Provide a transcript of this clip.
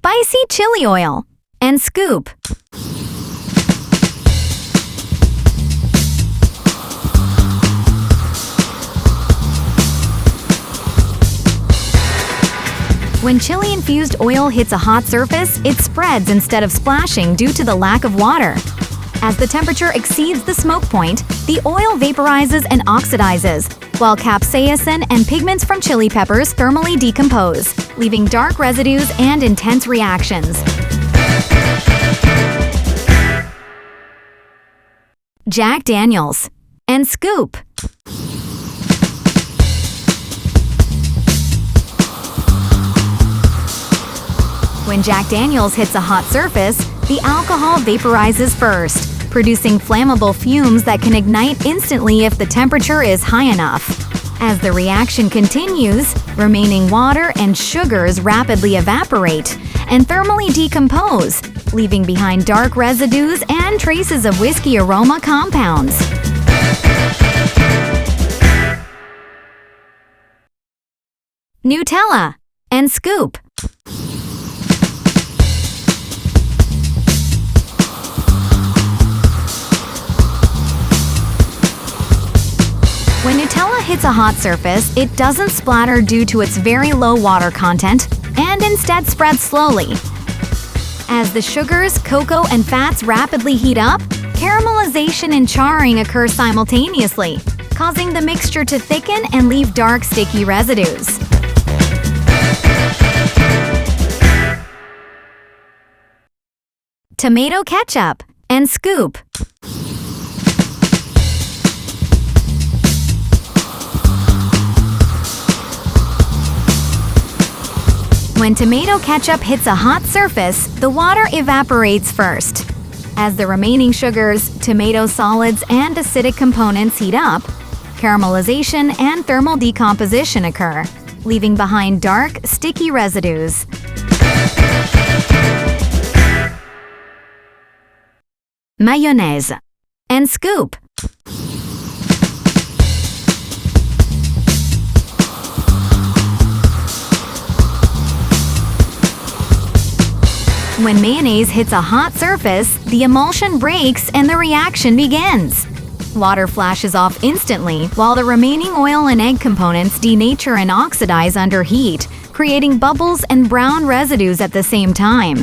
spicy chili oil, and scoop. When chili-infused oil hits a hot surface, it spreads instead of splashing due to the lack of water. As the temperature exceeds the smoke point, the oil vaporizes and oxidizes, while capsaicin and pigments from chili peppers thermally decompose, leaving dark residues and intense reactions. Jack Daniels, and scoop. When Jack Daniels hits a hot surface, the alcohol vaporizes first, producing flammable fumes that can ignite instantly if the temperature is high enough. As the reaction continues, remaining water and sugars rapidly evaporate and thermally decompose, leaving behind dark residues and traces of whiskey aroma compounds. Nutella, and scoop. When Nutella hits a hot surface, it doesn't splatter due to its very low water content and instead spreads slowly. As the sugars, cocoa, and fats rapidly heat up, caramelization and charring occur simultaneously, causing the mixture to thicken and leave dark, sticky residues. Tomato ketchup, and scoop. When tomato ketchup hits a hot surface, the water evaporates first. As the remaining sugars, tomato solids, and acidic components heat up, caramelization and thermal decomposition occur, leaving behind dark, sticky residues. Mayonnaise, and scoop. When mayonnaise hits a hot surface, the emulsion breaks and the reaction begins. Water flashes off instantly, while the remaining oil and egg components denature and oxidize under heat, creating bubbles and brown residues at the same time.